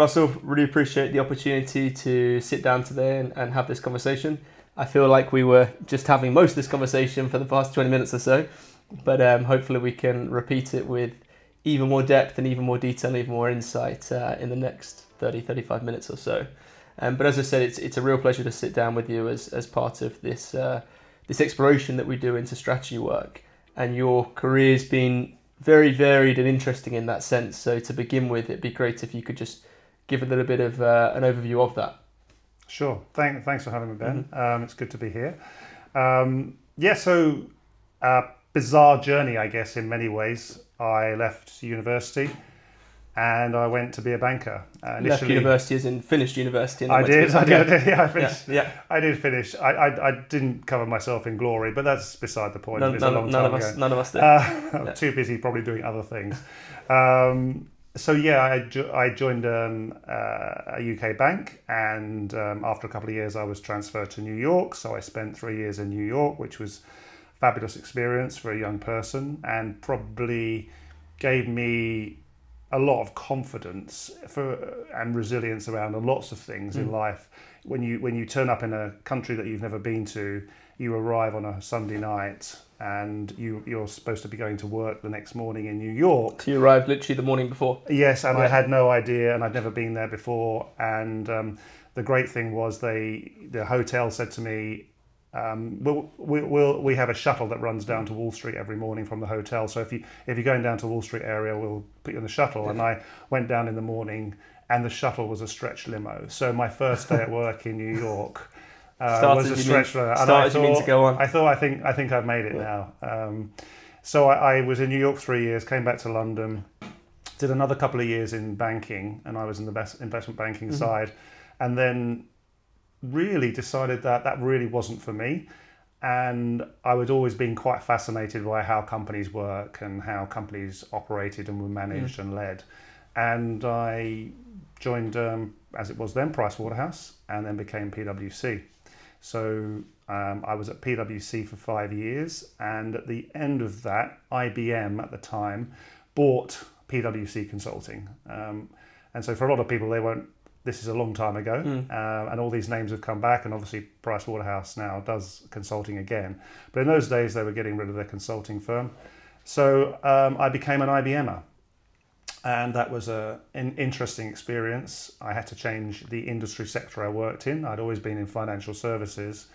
Russell, really appreciate the opportunity to sit down today and have this conversation. I feel like we were just having most of this conversation for the past 20 minutes or so, but hopefully we can repeat it with even more depth and even more detail and even more insight in the next 35 minutes or so. But as I said, it's a real pleasure to sit down with you as part of this exploration that we do into strategy work. And your career's been very varied and interesting in that sense. So to begin with, it'd be great if you could just give a little bit of an overview of that. Sure. Thanks for having me, Ben. Mm-hmm. It's good to be here. So bizarre journey, I guess, in many ways. I left university and I went to be a banker. Left university as in finished university? And I did. Yeah, I finished. Yeah. I did finish. I didn't cover myself in glory, but that's beside the point. None of us did. I'm too busy probably doing other things. I joined a UK bank, and after a couple of years I was transferred to New York. So I spent 3 years in New York, which was a fabulous experience for a young person, and probably gave me a lot of confidence and resilience around lots of things in life. When you turn up in a country that you've never been to, you arrive on a Sunday night and you're supposed to be going to work the next morning in New York. So you arrived literally the morning before? Yes, and I had no idea, and I'd never been there before. And the great thing was the hotel said to me, we have a shuttle that runs down to Wall Street every morning from the hotel. So if you're going down to Wall Street area, we'll put you in the shuttle. Yeah. And I went down in the morning, and the shuttle was a stretch limo. So my first day at work in New York was a stretch limo. I think I've made it now. So I was in New York 3 years, came back to London, did another couple of years in banking, and I was in the investment banking side, and then really decided that really wasn't for me. And I was always being quite fascinated by how companies work and how companies operated and were managed and led. And I joined, as it was then, Pricewaterhouse, and then became PwC. So I was at PwC for 5 years, and at the end of that, IBM at the time bought PwC Consulting. And so for a lot of people, this is a long time ago, and all these names have come back, and obviously Pricewaterhouse now does consulting again. But in those days, they were getting rid of their consulting firm. So I became an IBMer, and that was an interesting experience. I had to change the industry sector I worked in. I'd always been in financial services,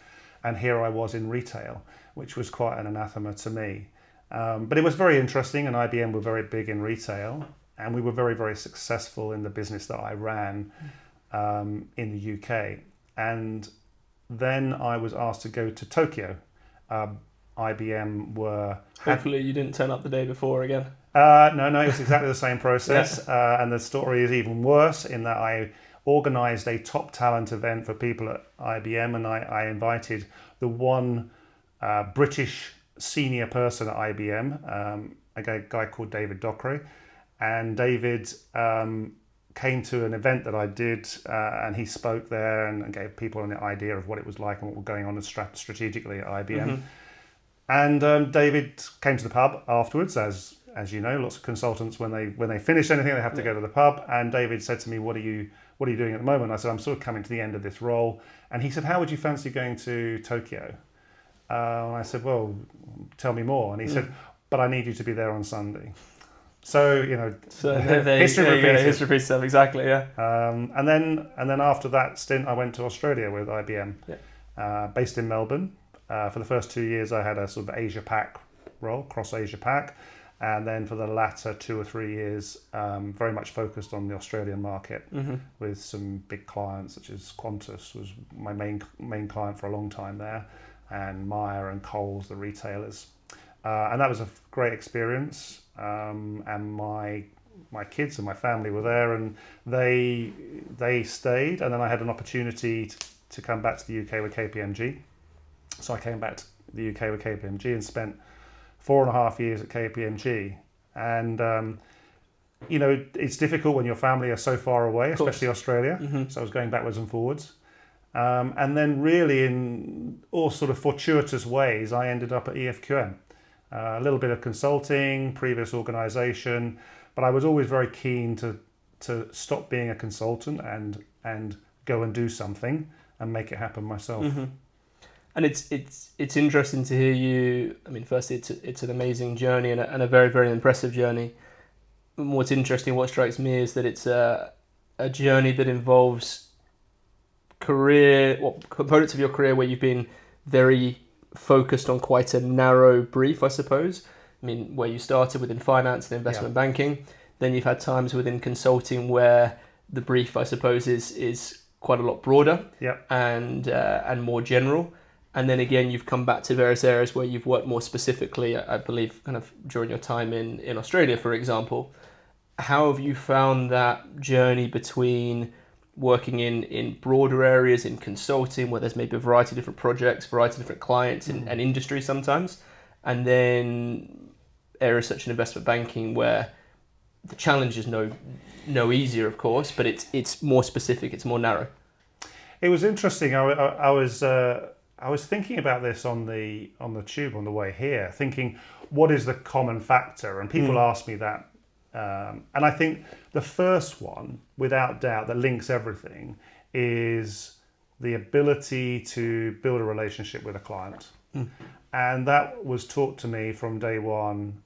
and here I was in retail, which was quite an anathema to me. But it was very interesting, and IBM were very big in retail. And we were very, very successful in the business that I ran in the UK. And then I was asked to go to Tokyo. IBM were... Hopefully you didn't turn up the day before again. No, it's exactly the same process. Yeah. And the story is even worse in that I organised a top talent event for people at IBM, and I invited the one British senior person at IBM, a guy called David Dockery. And David came to an event that I did, and he spoke there and gave people an idea of what it was like and what was going on strategically at IBM. And David came to the pub afterwards, as you know, lots of consultants when they finish anything they have to go to the pub. And David said to me, "What are you doing at the moment?" I said, "I'm sort of coming to the end of this role." And he said, "How would you fancy going to Tokyo?" And I said, "Well, tell me more." And he said, "But I need you to be there on Sunday." So history repeats itself, exactly, yeah. And then after that stint, I went to Australia with IBM, based in Melbourne. For the first 2 years, I had a sort of Asia Pac role, cross Asia Pac, and then for the latter 2 or 3 years, very much focused on the Australian market with some big clients such as Qantas was my main client for a long time there, and Myer and Coles, the retailers. And that was a great experience. And my kids and my family were there, and they stayed. And then I had an opportunity to come back to the UK with KPMG. So I came back to the UK with KPMG and spent 4.5 years at KPMG. And it's difficult when your family are so far away, especially Australia. So I was going backwards and forwards. And then really in all sort of fortuitous ways, I ended up at EFQM. A little bit of consulting, previous organisation, but I was always very keen to to stop being a consultant and go and do something and make it happen myself. Mm-hmm. And it's interesting to hear you. I mean, firstly, it's an amazing journey and a very, very impressive journey. And what's interesting, what strikes me is that it's a journey that involves components of your career where you've been very focused on quite a narrow brief, I suppose. I mean, where you started within finance and investment banking, then you've had times within consulting where the brief, I suppose, is quite a lot broader and more general. And then again, you've come back to various areas where you've worked more specifically, I believe, kind of during your time in Australia, for example. How have you found that journey between working in broader areas, in consulting, where there's maybe a variety of different projects, variety of different clients and industries sometimes, and then areas such as investment banking where the challenge is no easier, of course, but it's more specific, it's more narrow? It was interesting. I was thinking about this on the tube on the way here, thinking, what is the common factor? And people ask me that. And I think the first one, without doubt, that links everything is the ability to build a relationship with a client. And that was taught to me from day one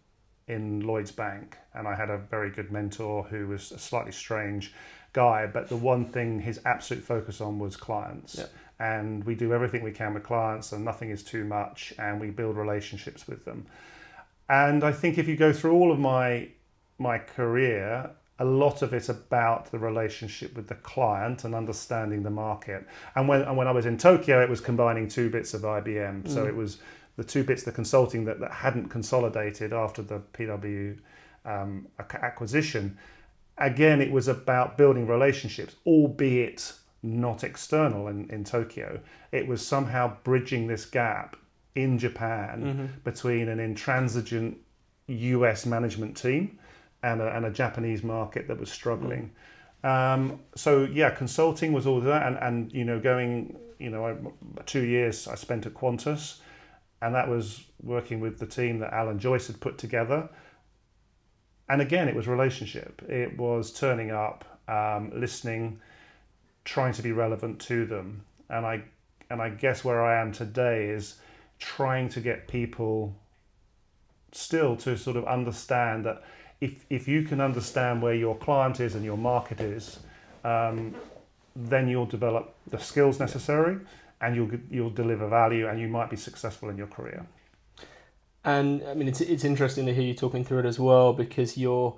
in Lloyd's Bank. And I had a very good mentor who was a slightly strange guy, but the one thing his absolute focus on was clients. Yeah. And we do everything we can with clients and nothing is too much, and we build relationships with them. And I think if you go through all of my career, a lot of it's about the relationship with the client and understanding the market. And when I was in Tokyo, it was combining two bits of IBM. So it was the two bits, the consulting that hadn't consolidated after the PW acquisition. Again, it was about building relationships, albeit not external in Tokyo. It was somehow bridging this gap in Japan between an intransigent US management team and a Japanese market that was struggling. So yeah, consulting was all of that, and going, 2 years I spent at Qantas, and that was working with the team that Alan Joyce had put together. And again, it was relationship. It was turning up, listening, trying to be relevant to them. And I guess where I am today is trying to get people still to sort of understand that if you can understand where your client is and your market is, then you'll develop the skills necessary and you'll deliver value and you might be successful in your career. And I mean, it's interesting to hear you talking through it as well, because you're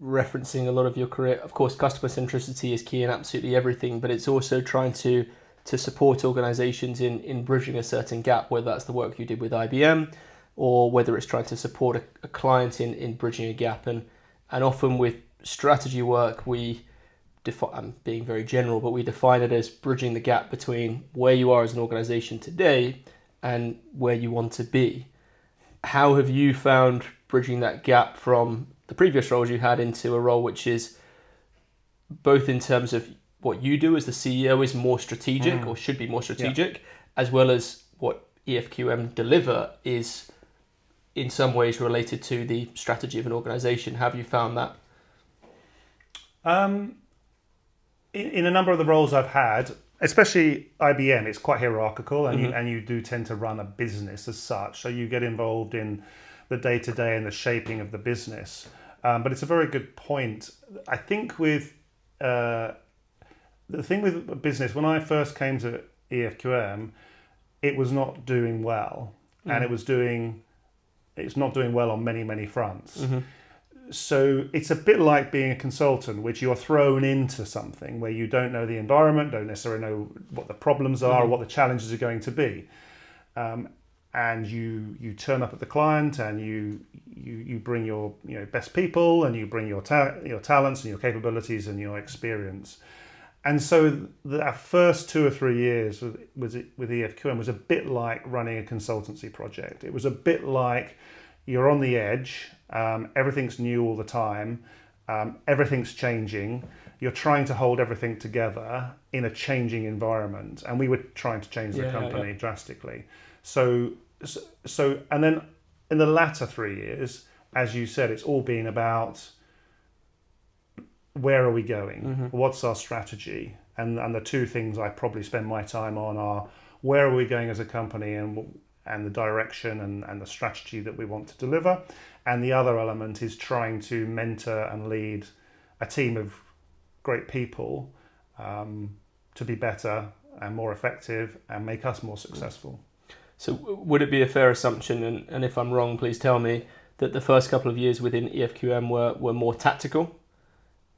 referencing a lot of your career. Of course, customer centricity is key in absolutely everything, but it's also trying to support organizations in bridging a certain gap, whether that's the work you did with IBM or whether it's trying to support a client in bridging a gap. And often with strategy work, we define, I'm being very general, but we define it as bridging the gap between where you are as an organization today and where you want to be. How have you found bridging that gap from the previous roles you had into a role which is both in terms of what you do as the CEO is more strategic or should be more strategic, as well as what EFQM deliver is in some ways related to the strategy of an organization? Have you found that? In a number of the roles I've had, especially IBM, it's quite hierarchical, and you do tend to run a business as such. So you get involved in the day-to-day and the shaping of the business. But it's a very good point. I think with the thing with business, when I first came to EFQM, it was not doing well, and it's not doing well on many, many fronts. So it's a bit like being a consultant, which you're thrown into something where you don't know the environment, don't necessarily know what the problems are, or what the challenges are going to be. And you turn up at the client, and you bring your best people, and you bring your talents and your capabilities and your experience. And so our first 2 or 3 years with EFQM was a bit like running a consultancy project. It was a bit like you're on the edge, everything's new all the time, everything's changing. You're trying to hold everything together in a changing environment, and we were trying to change the company drastically. So and then in the latter 3 years, as you said, it's all been about where are we going? What's our strategy? And the two things I probably spend my time on are where are we going as a company and the direction and the strategy that we want to deliver. And the other element is trying to mentor and lead a team of great people to be better and more effective and make us more successful. So would it be a fair assumption, and if I'm wrong, please tell me, that the first couple of years within EFQM were more tactical,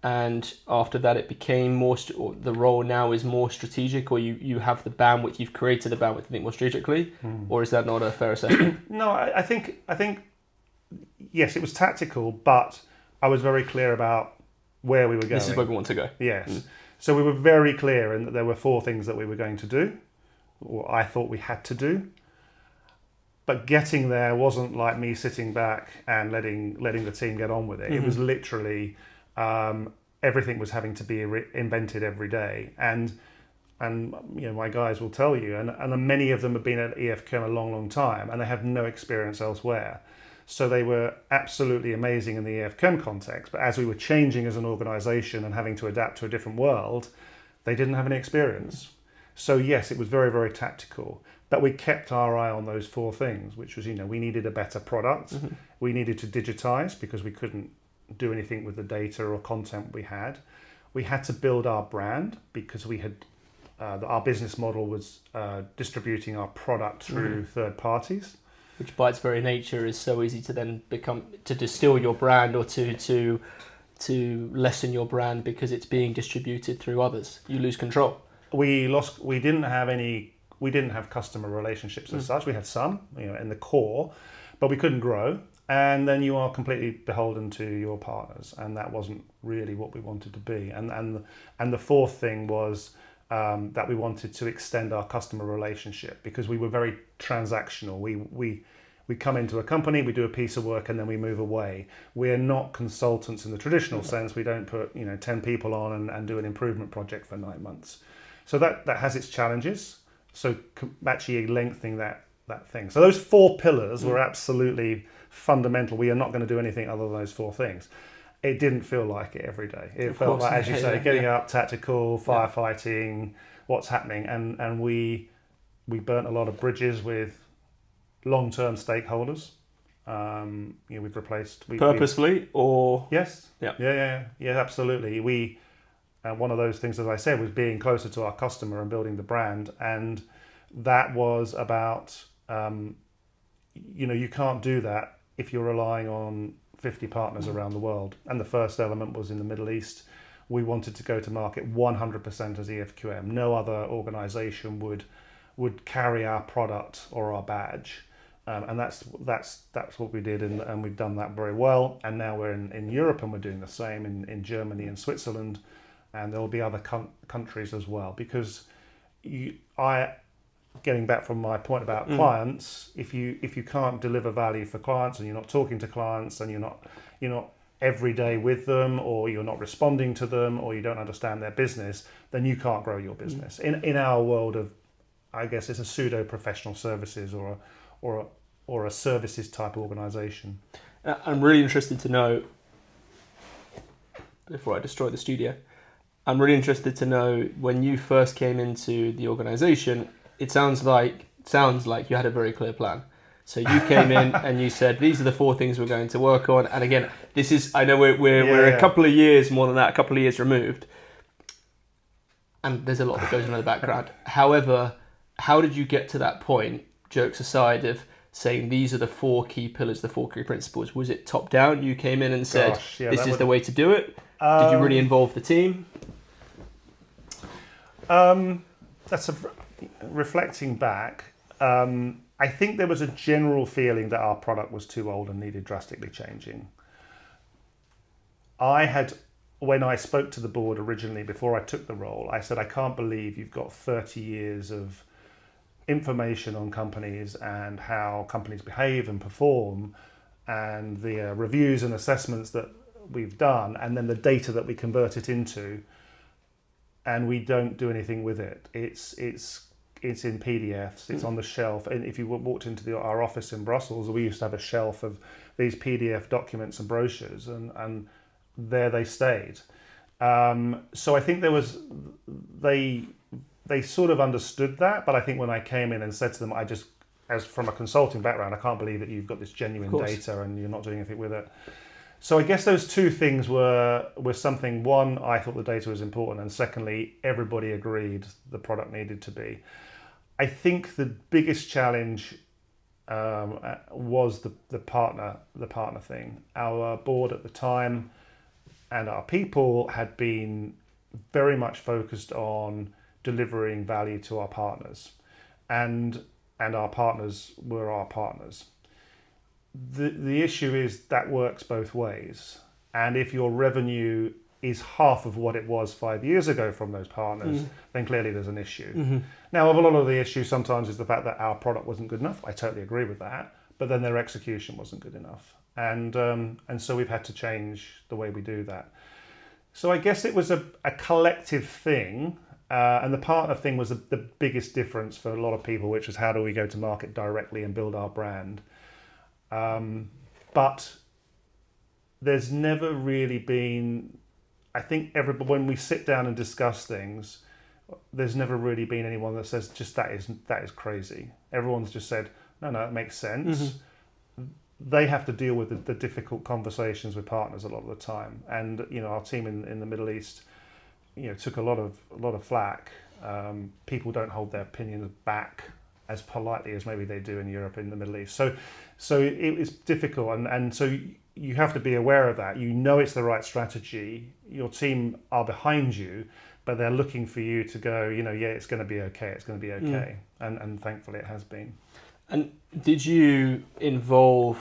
and after that it became more, or the role now is more strategic, or you have the bandwidth, you've created the bandwidth to think more strategically, or is that not a fair assessment? No, I think yes, it was tactical, but I was very clear about where we were going. This is where we want to go. Yes. So we were very clear in that there were 4 things that we were going to do, or I thought we had to do. But getting there wasn't like me sitting back and letting the team get on with it. It was literally everything was having to be invented every day. And my guys will tell you, and many of them have been at EFQM a long, long time, and they have no experience elsewhere. So they were absolutely amazing in the EFQM context. But as we were changing as an organisation and having to adapt to a different world, they didn't have any experience. So yes, it was very, very tactical. But we kept our eye on those 4 things, which was, we needed a better product. We needed to digitize because we couldn't do anything with the data or content we had. We had to build our brand because we had our business model was distributing our product through third parties. Which by its very nature is so easy to then to distill your brand or to lessen your brand because it's being distributed through others. You lose control. We didn't have customer relationships as such. We had some, in the core, but we couldn't grow. And then you are completely beholden to your partners, and that wasn't really what we wanted to be. And the 4th thing was that we wanted to extend our customer relationship because we were very transactional. We come into a company, we do a piece of work, and then we move away. We're not consultants in the traditional sense. We don't put 10 people on and do an improvement project for 9 months. So that has its challenges. So actually lengthening that thing. So those 4 pillars were absolutely fundamental. We are not going to do anything other than those 4 things. It didn't feel like it every day. It felt like, as you say, getting up, tactical, firefighting, what's happening. And we burnt a lot of bridges with long-term stakeholders. We've replaced... Purposefully or... Yes. Yeah, absolutely. One of those things, as I said, was being closer to our customer and building the brand. And that was about, you can't do that if you're relying on 50 partners around the world. And the first element was in the Middle East. We wanted to go to market 100% as EFQM. No other organisation would carry our product or our badge. And that's what we did, and we've done that very well. And now we're in Europe, and we're doing the same in Germany and Switzerland. And there will be other countries as well, because getting back from my point about clients, if you can't deliver value for clients, and you're not talking to clients, and you're not every day with them, or you're not responding to them, or you don't understand their business, then you can't grow your business. In our world of, I guess it's a pseudo professional services or a services type organisation. I'm really interested to know, before I destroy the studio, I'm really interested to know, when you first came into the organisation, it sounds like you had a very clear plan. So you came in and you said, these are the 4 things we're going to work on. And again, this is, I know we're a couple of years, more than that, a couple of years removed. And there's a lot that goes on in the background. However, how did you get to that point, jokes aside, of saying these are the 4 key pillars, the 4 key principles? Was it top down? You came in and said, this is the way to do it? Did you really involve the team? Reflecting back, I think there was a general feeling that our product was too old and needed drastically changing. When I spoke to the board originally, before I took the role, I said, I can't believe you've got 30 years of information on companies and how companies behave and perform, and the reviews and assessments that we've done, and then the data that we convert it into, and we don't do anything with it. It's in PDFs, it's on the shelf. And if you walked into our office in Brussels, we used to have a shelf of these PDF documents and brochures, and there they stayed. So I think they sort of understood that, but I think when I came in and said to them, as from a consulting background, I can't believe that you've got this genuine data and you're not doing anything with it. So I guess those two things were something. One, I thought the data was important, and secondly, everybody agreed the product needed to be. I think the biggest challenge was the partner thing. Our board at the time and our people had been very much focused on delivering value to our partners, and our partners were our partners. The issue is that works both ways, and if your revenue is half of what it was 5 years ago from those partners, then clearly there's an issue. Now, a lot of the issue sometimes is the fact that our product wasn't good enough. I totally agree with that, but then their execution wasn't good enough, and so we've had to change the way we do that. So I guess it was a collective thing, and the partner thing was the biggest difference for a lot of people, which was how do we go to market directly and build our brand. But there's never really been, I think when we sit down and discuss things, there's never really been anyone that says just that is crazy. Everyone's just said, no, it makes sense. They have to deal with the difficult conversations with partners a lot of the time. And, our team in the Middle East, took a lot of flack. People don't hold their opinions back as politely as maybe they do in Europe, in the Middle East. So it was difficult, and so you have to be aware of that. It's the right strategy. Your team are behind you, but they're looking for you to go, it's going to be okay. It's going to be okay, and thankfully it has been. And did you involve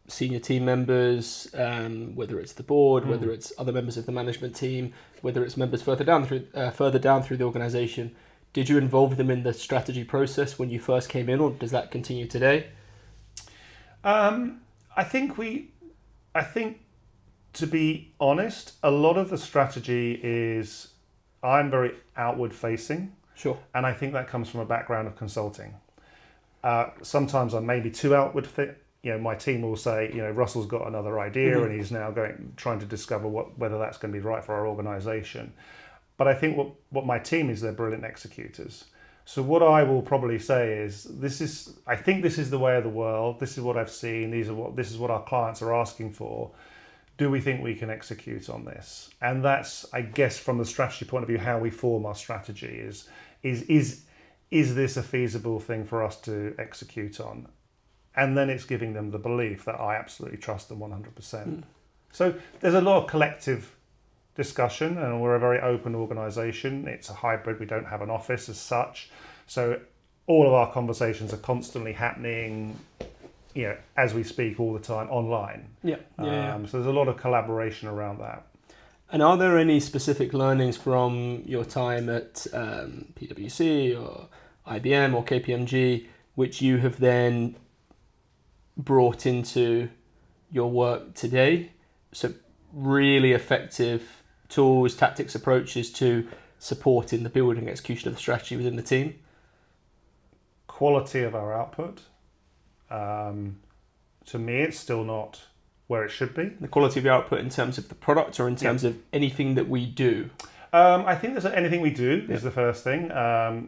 senior team members, whether it's the board, whether it's other members of the management team, whether it's members further down through the organisation? Did you involve them in the strategy process when you first came in, or does that continue today? I think, to be honest, a lot of the strategy is I'm very outward facing. Sure. And I think that comes from a background of consulting. Sometimes I'm maybe too outward. My team will say, Russell's got another idea and he's now trying to discover whether that's going to be right for our organisation. But I think what my team is, they're brilliant executors. So what I will probably say is, I think this is the way of the world. This is what I've seen. This is what our clients are asking for. Do we think we can execute on this? And that's, I guess, from the strategy point of view, how we form our strategy is this a feasible thing for us to execute on? And then it's giving them the belief that I absolutely trust them 100%. So there's a lot of collective discussion, and we're a very open organisation. It's a hybrid. We don't have an office as such. So all of our conversations are constantly happening, as we speak all the time online. Yeah. So there's a lot of collaboration around that. And are there any specific learnings from your time at PwC or IBM or KPMG which you have then brought into your work today? So really effective tools, tactics, approaches to supporting the building and execution of the strategy within the team? Quality of our output. To me, it's still not where it should be. The quality of your output in terms of the product, or in terms of anything that we do? I think there's anything we do is the first thing.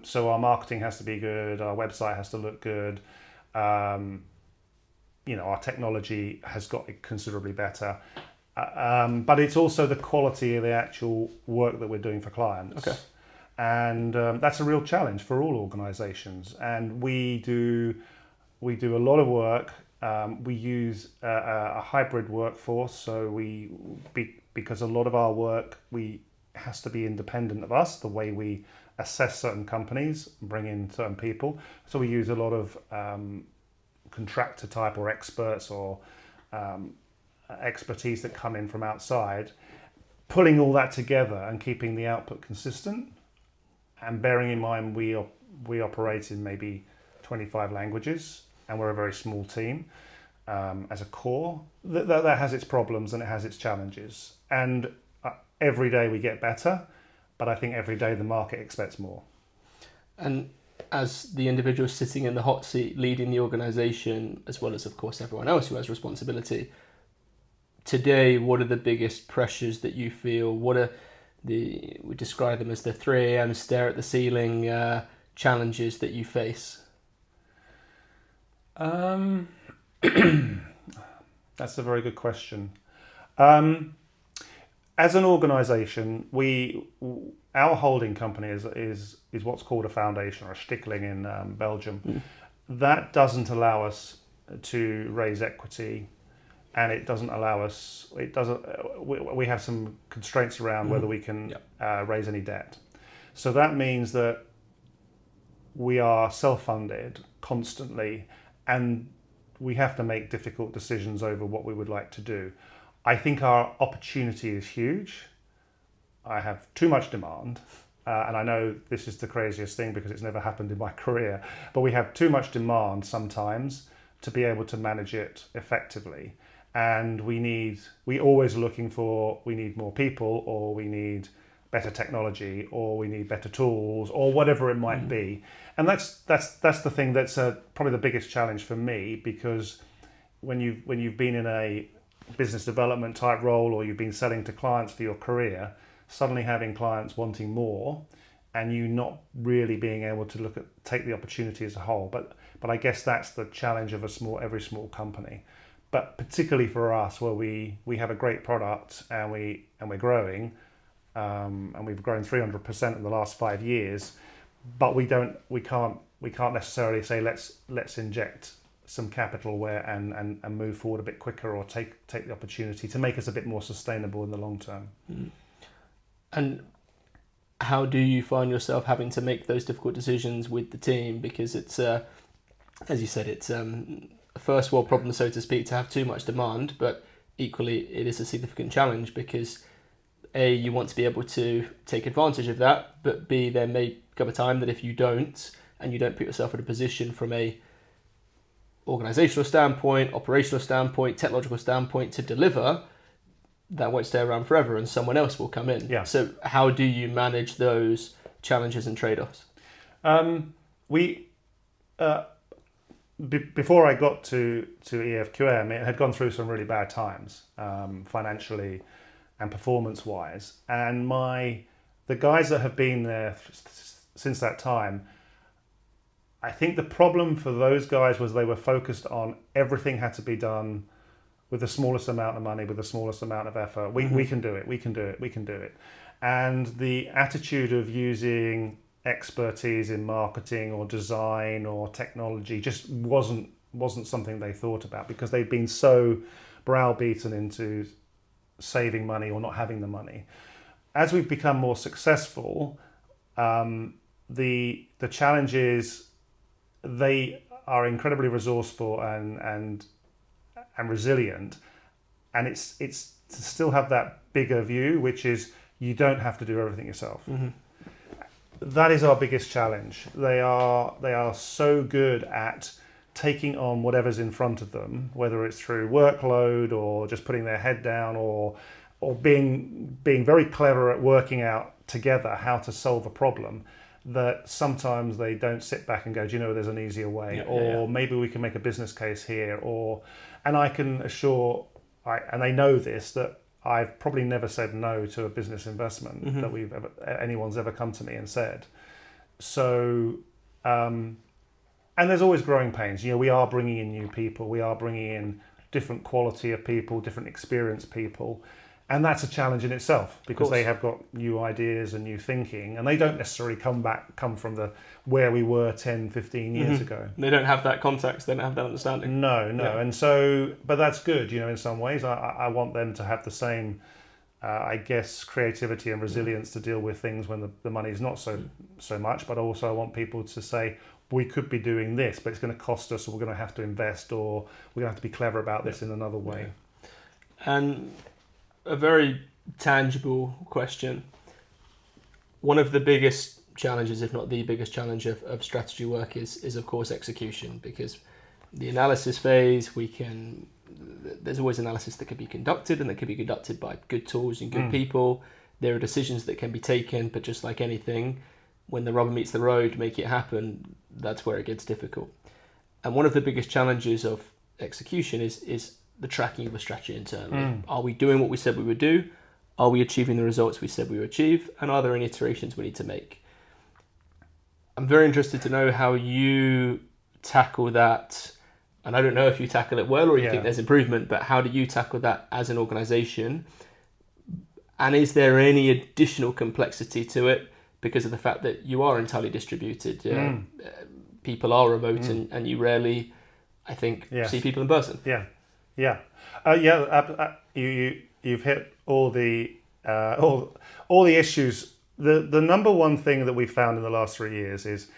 So our marketing has to be good. Our website has to look good. Our technology has got considerably better. But it's also the quality of the actual work that we're doing for clients. Okay. And that's a real challenge for all organizations. And we do a lot of work. We use a hybrid workforce. So because a lot of our work has to be independent of us, the way we assess certain companies, bring in certain people. So we use a lot of contractor type or experts or expertise that come in from outside, pulling all that together and keeping the output consistent, and bearing in mind we operate in maybe 25 languages and we're a very small team as a core. That has its problems and it has its challenges, and every day we get better, but I think every day the market expects more. And as the individual sitting in the hot seat leading the organisation, as well as of course everyone else who has responsibility, today, what are the biggest pressures that you feel? What are we describe them as the 3 a.m. stare at the ceiling challenges that you face? That's a very good question. As an organisation, our holding company is what's called a foundation, or a stichting in Belgium. That doesn't allow us to raise equity, and it doesn't allow us. It doesn't. We have some constraints around whether we can raise any debt. So that means that we are self-funded constantly, and we have to make difficult decisions over what we would like to do. I think our opportunity is huge. I have too much demand, and I know this is the craziest thing because it's never happened in my career, but we have too much demand sometimes to be able to manage it effectively. And we need more people, or we need better technology, or we need better tools, or whatever it might be. And that's the thing that's probably the biggest challenge for me, because when you've been in a business development type role, or you've been selling to clients for your career, suddenly having clients wanting more, and you not really being able to take the opportunity as a whole. But I guess that's the challenge of every small company. But particularly for us, where we have a great product and we're growing, and we've grown 300% in the last 5 years, but we can't necessarily say let's inject some capital and move forward a bit quicker, or take the opportunity to make us a bit more sustainable in the long term. And how do you find yourself having to make those difficult decisions with the team? Because it's, as you said, it's a first world problem, so to speak, to have too much demand, but equally it is a significant challenge because A, you want to be able to take advantage of that, but B, there may come a time that if you don't, and you don't put yourself in a position from a organizational standpoint, operational standpoint, technological standpoint to deliver, that won't stay around forever and someone else will come in. Yeah. So how do you manage those challenges and trade-offs? Before I got to EFQM, it had gone through some really bad times, financially and performance-wise. And the guys that have been there since that time, I think the problem for those guys was they were focused on everything had to be done with the smallest amount of money, with the smallest amount of effort. We can do it. And the attitude of using expertise in marketing or design or technology just wasn't something they thought about, because they'd been so browbeaten into saving money or not having the money. As we've become more successful, the challenge is they are incredibly resourceful and resilient, and it's to still have that bigger view, which is you don't have to do everything yourself. That is our biggest challenge. They are so good at taking on whatever's in front of them, whether it's through workload or just putting their head down, or being very clever at working out together how to solve a problem, that sometimes they don't sit back and go, do you know, there's an easier way, maybe we can make a business case here, and I can assure, and they know this, that I've probably never said no to a business investment that anyone's ever come to me and said. So, and there's always growing pains. You know, we are bringing in new people. We are bringing in different quality of people, different experienced people. And that's a challenge in itself, because they have got new ideas and new thinking, and they don't necessarily come from where we were 10, 15 years ago. They don't have that context, they don't have that understanding. No. Yeah. And so, but that's good, you know, in some ways. I want them to have the same, I guess, creativity and resilience to deal with things when the money's not so much, but also I want people to say, we could be doing this, but it's going to cost us, or we're going to have to invest, or we're going to have to be clever about this in another way. And a very tangible question. One of the biggest challenges, if not the biggest challenge of strategy work is of course execution, because the analysis phase, there's always analysis that can be conducted, and that can be conducted by good tools and good people. There are decisions that can be taken, but just like anything, when the rubber meets the road, make it happen, that's where it gets difficult. And one of the biggest challenges of execution is the tracking of a strategy internally. Are we doing what we said we would do? Are we achieving the results we said we would achieve? And are there any iterations we need to make? I'm very interested to know how you tackle that. And I don't know if you tackle it well or you think there's improvement, but how do you tackle that as an organization? And is there any additional complexity to it because of the fact that you are entirely distributed? People are remote and you rarely, I think, see people in person. You've hit all the issues. The number one thing that we've found in the last 3 years is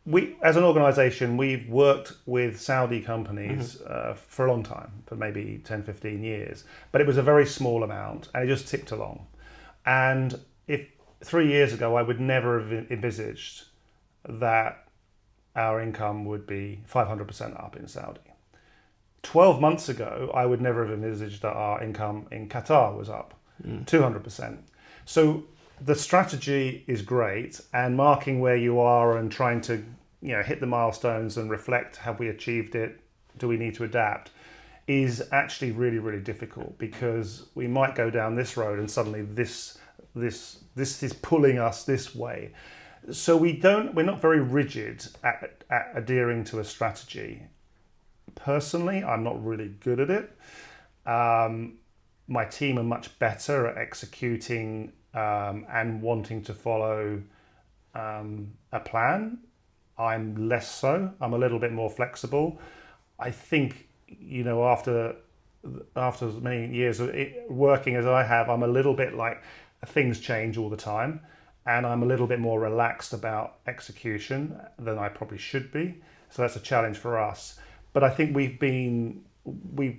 we, as an organisation, we've worked with Saudi companies for a long time, for maybe 10, 15 years, but it was a very small amount and it just ticked along. And if 3 years ago, I would never have envisaged that our income would be 500% up in Saudi. 12 months ago, I would never have envisaged that our income in Qatar was up 200%. So the strategy is great, and marking where you are and trying to, hit the milestones and reflect, have we achieved it? Do we need to adapt? Is actually really, really difficult, because we might go down this road and suddenly this is pulling us this way. So we're not very rigid at adhering to a strategy. Personally, I'm not really good at it. My team are much better at executing and wanting to follow a plan. I'm less so. I'm a little bit more flexible. I think, after as many years of working as I have, I'm a little bit like things change all the time, and I'm a little bit more relaxed about execution than I probably should be. So that's a challenge for us. But I think we've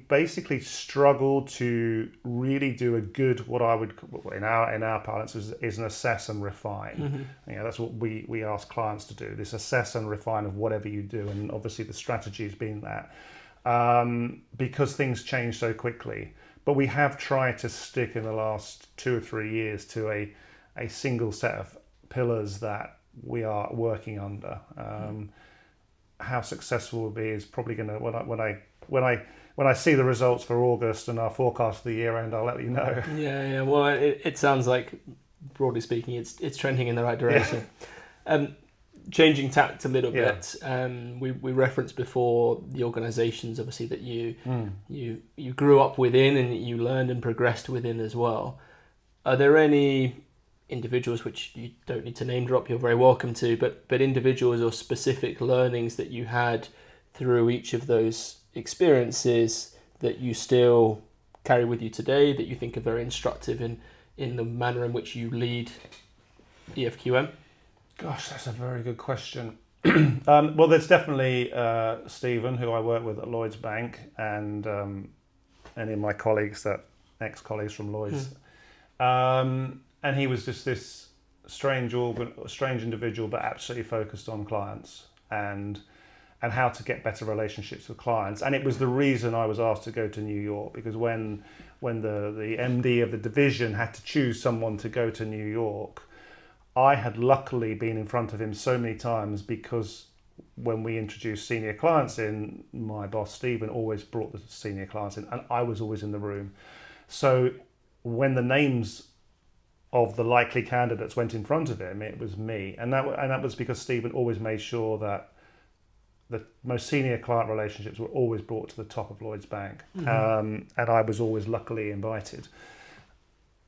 basically struggled to really do a good, what I would, in our parlance, is an assess and refine. That's what we ask clients to do, this assess and refine of whatever you do. And obviously the strategy has been that, because things change so quickly. But we have tried to stick in the last 2 or 3 years to a single set of pillars that we are working under. How successful we'll be is probably going to, when I see the results for August and our forecast for the year end, I'll let you know. Yeah. Well, it sounds like, broadly speaking, it's trending in the right direction. Changing tact a little bit. We referenced before the organisations, obviously, that you grew up within and you learned and progressed within as well. Are there any individuals, which you don't need to name drop, you're very welcome to, but individuals or specific learnings that you had through each of those experiences that you still carry with you today, that you think are very instructive in the manner in which you lead EFQM? Gosh, that's a very good question. Well, there's definitely Stephen, who I work with at Lloyds Bank, and any of my colleagues, ex-colleagues from Lloyds. And he was just this strange individual, but absolutely focused on clients and how to get better relationships with clients. And it was the reason I was asked to go to New York, because when the MD of the division had to choose someone to go to New York, I had luckily been in front of him so many times, because when we introduced senior clients in, my boss Stephen always brought the senior clients in, and I was always in the room. So when the names of the likely candidates went in front of him, it was me, and that was because Stephen always made sure that the most senior client relationships were always brought to the top of Lloyds Bank, and I was always luckily invited.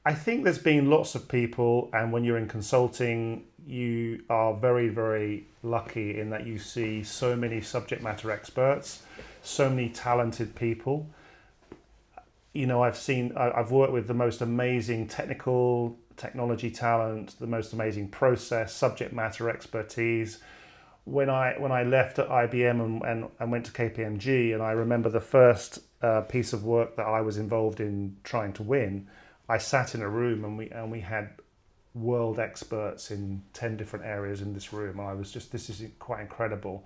I think there's been lots of people, and when you're in consulting, you are very, very lucky in that you see so many subject matter experts, so many talented people. I've worked with the most amazing technology talent, the most amazing process, subject matter expertise. When I left at IBM and went to KPMG, and I remember the first piece of work that I was involved in trying to win, I sat in a room and we had world experts in 10 different areas in this room. I was just, this is quite incredible.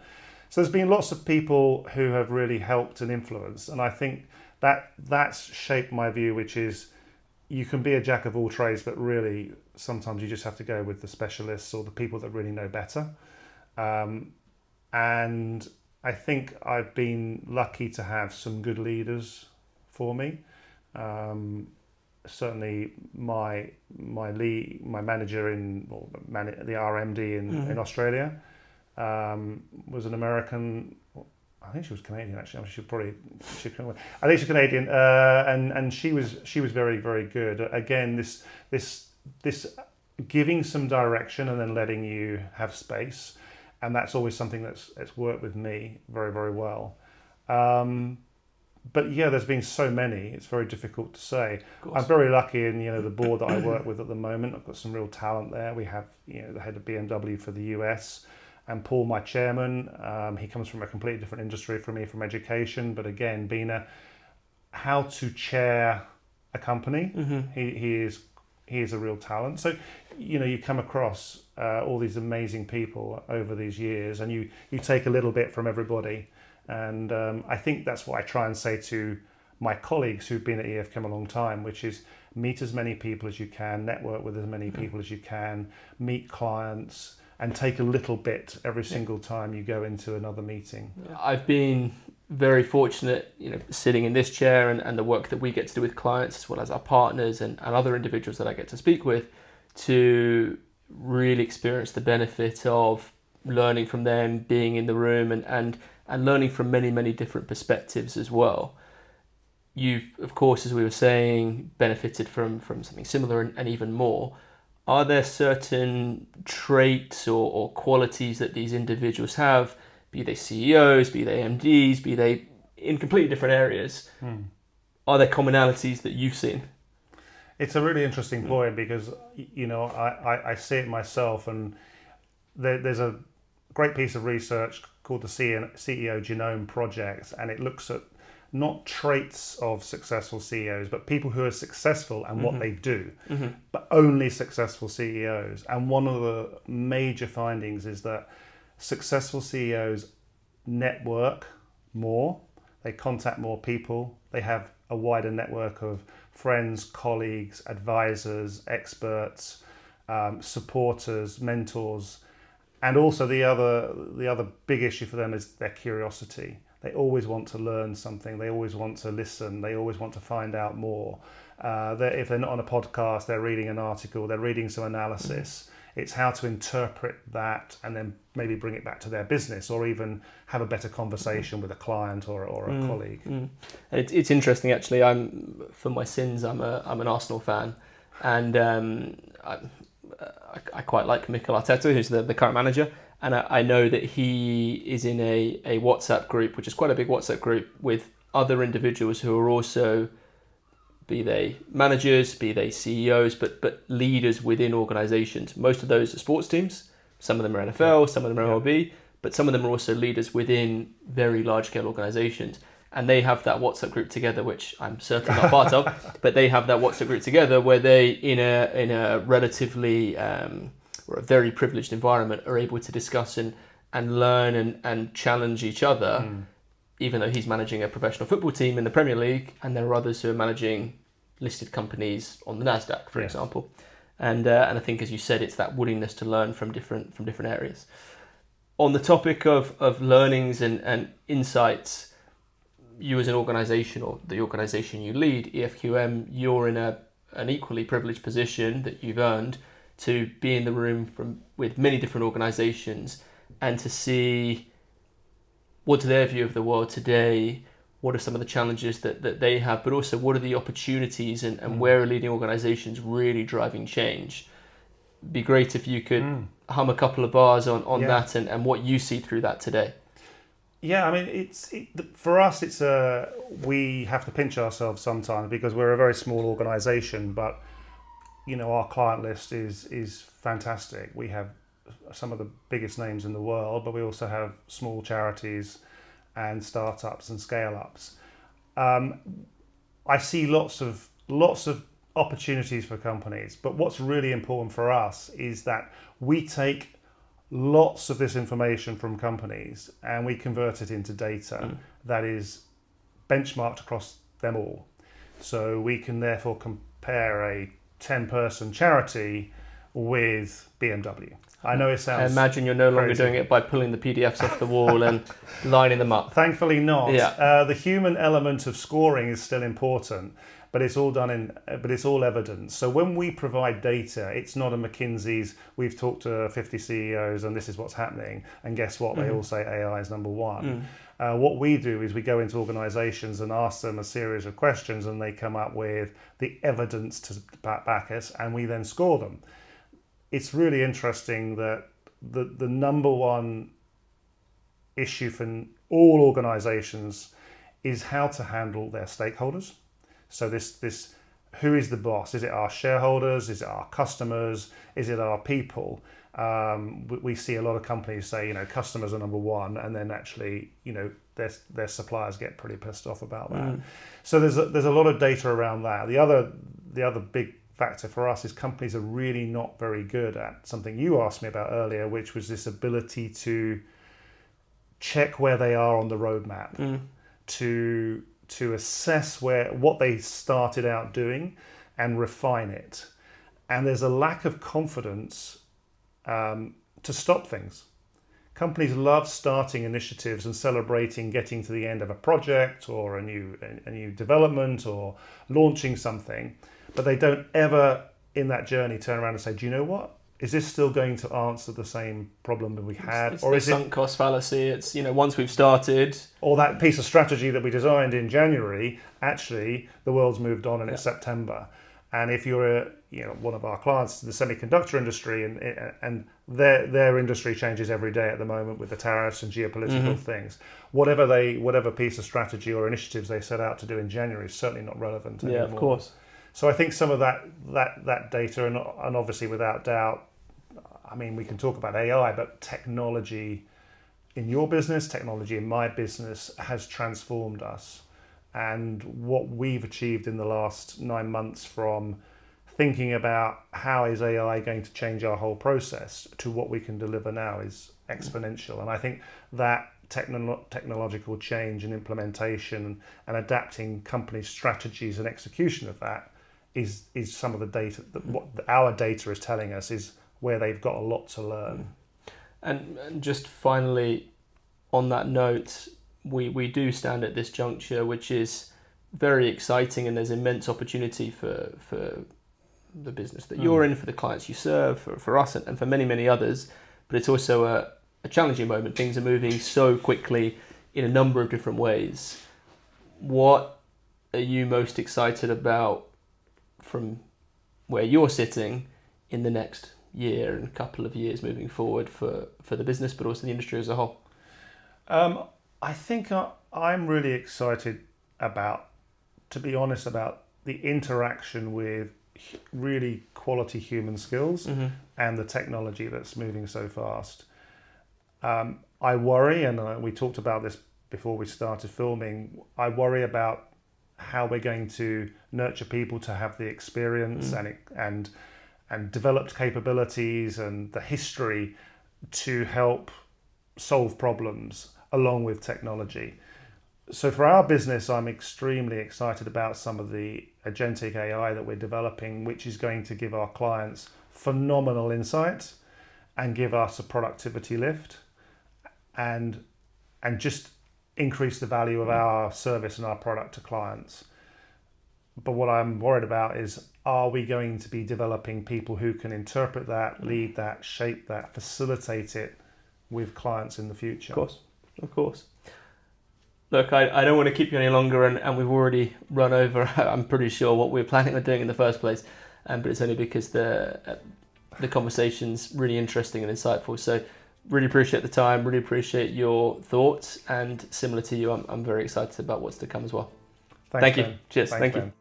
So there's been lots of people who have really helped and influenced, and I think that's shaped my view, which is you can be a jack of all trades, but really sometimes you just have to go with the specialists or the people that really know better. And I think I've been lucky to have some good leaders for me. Certainly, my manager the RMD in Australia was an American. I think she was Canadian actually. I think she's Canadian, and she was very, very good. Again, this giving some direction and then letting you have space, and that's always something that's worked with me very, very well. But yeah, there's been so many. It's very difficult to say. I'm very lucky in the board that I work with at the moment. I've got some real talent there. We have the head of BMW for the US, and Paul, my chairman. He comes from a completely different industry from me, from education. But again, being how to chair a company, he is a real talent. So you come across all these amazing people over these years, and you take a little bit from everybody. And I think that's what I try and say to my colleagues who've been at EFQM a long time, which is meet as many people as you can, network with as many people as you can, meet clients, and take a little bit every single time you go into another meeting. I've been very fortunate, sitting in this chair and the work that we get to do with clients, as well as our partners and other individuals that I get to speak with, to really experience the benefit of learning from them, being in the room and learning from many, many different perspectives as well. You've, of course, as we were saying, benefited from something similar and even more. Are there certain traits or qualities that these individuals have, be they CEOs, be they MDs, be they in completely different areas? Are there commonalities that you've seen? It's a really interesting point because, I see it myself, and there's a great piece of research called the CEO Genome Project, and it looks at not traits of successful CEOs, but people who are successful and what they do, but only successful CEOs. And one of the major findings is that successful CEOs network more, they contact more people, they have a wider network of friends, colleagues, advisors, experts, supporters, mentors. And also the other big issue for them is their curiosity. They always want to learn something. They always want to listen. They always want to find out more. If they're not on a podcast, they're reading an article, they're reading some analysis. It's how to interpret that and then maybe bring it back to their business, or even have a better conversation with a client or a colleague. It's interesting, actually. For my sins, I'm an Arsenal fan, and I quite like Mikel Arteta, who's the current manager. And I know that he is in a WhatsApp group, which is quite a big WhatsApp group, with other individuals who are also, be they managers, be they CEOs, but leaders within organizations. Most of those are sports teams. Some of them are NFL, some of them are MLB, but some of them are also leaders within very large-scale organizations. And they have that WhatsApp group together, which I'm certainly not part of, but they have that WhatsApp group together where they, in a relatively or a very privileged environment, are able to discuss and learn and challenge each other, even though he's managing a professional football team in the Premier League, and there are others who are managing listed companies on the NASDAQ, for example. And I think, as you said, it's that willingness to learn from different areas. On the topic of learnings and insights, you as an organisation, or the organisation you lead, EFQM, you're in an equally privileged position that you've earned to be in the room with many different organisations and to see what's their view of the world today, what are some of the challenges that they have, but also what are the opportunities and where are leading organisations really driving change. It'd be great if you could hum a couple of bars on that and what you see through that today. Yeah, I mean, for us, we have to pinch ourselves sometimes because we're a very small organisation, but our client list is fantastic. We have some of the biggest names in the world, but we also have small charities and startups and scale-ups. I see lots of opportunities for companies, but what's really important for us is that we take lots of this information from companies and we convert it into data that is benchmarked across them all. So we can therefore compare a 10-person charity with BMW. I know it sounds... I imagine you're no longer crazy. doing it by pulling the PDFs off the wall and lining them up. Thankfully not. Yeah. The human element of scoring is still important, but it's all but it's all evidence. So when we provide data, it's not a McKinsey's, we've talked to 50 CEOs and this is what's happening, and guess what? They all say AI is number one. What we do is we go into organizations and ask them a series of questions, and they come up with the evidence to back us, and we then score them. It's really interesting that the number one issue for all organizations is how to handle their stakeholders. So this who is the boss? Is it our shareholders? Is it our customers? Is it our people? We see a lot of companies say, customers are number one, and then actually, their suppliers get pretty pissed off about that. So there's a lot of data around that. The other big factor for us is companies are really not very good at something you asked me about earlier, which was this ability to check where they are on the roadmap, to assess what they started out doing and refine it. And there's a lack of confidence to stop things. Companies love starting initiatives and celebrating getting to the end of a project or a new development or launching something, but they don't ever in that journey turn around and say, do you know what? Is this still going to answer the same problem that we had? It's the sunk cost fallacy. It's, once we've started... Or that piece of strategy that we designed in January, actually, the world's moved on and it's September. And if you're one of our clients, the semiconductor industry, and their industry changes every day at the moment with the tariffs and geopolitical things. Whatever piece of strategy or initiatives they set out to do in January is certainly not relevant anymore. Yeah, of course. So I think some of that data, and obviously without doubt, we can talk about AI, but technology in your business, technology in my business has transformed us. And what we've achieved in the last 9 months, from thinking about how is AI going to change our whole process to what we can deliver now, is exponential. And I think that technological change and implementation and adapting company strategies and execution of that is some of the data that what our data is telling us is where they've got a lot to learn. And just finally, on that note, we do stand at this juncture, which is very exciting, and there's immense opportunity for the business that you're in, for the clients you serve, for us, and for many, many others. But it's also a challenging moment. Things are moving so quickly in a number of different ways. What are you most excited about from where you're sitting in the next year and couple of years moving forward for the business, but also the industry as a whole? I think I'm really excited about, to be honest, about the interaction with really quality human skills and the technology that's moving so fast. I worry, and we talked about this before we started filming, I worry about how we're going to nurture people to have the experience and developed capabilities and the history to help solve problems along with technology. So for our business, I'm extremely excited about some of the Agentic AI that we're developing, which is going to give our clients phenomenal insights and give us a productivity lift and just increase the value of our service and our product to clients. But what I'm worried about is, are we going to be developing people who can interpret that, lead that, shape that, facilitate it with clients in the future? Of course. Look, I don't want to keep you any longer, and we've already run over, I'm pretty sure, what we were planning on doing in the first place. But it's only because the conversation's really interesting and insightful. So really appreciate the time, really appreciate your thoughts, and similar to you, I'm very excited about what's to come as well. Thank you. Ben. Cheers. Thanks, Thank you. Ben.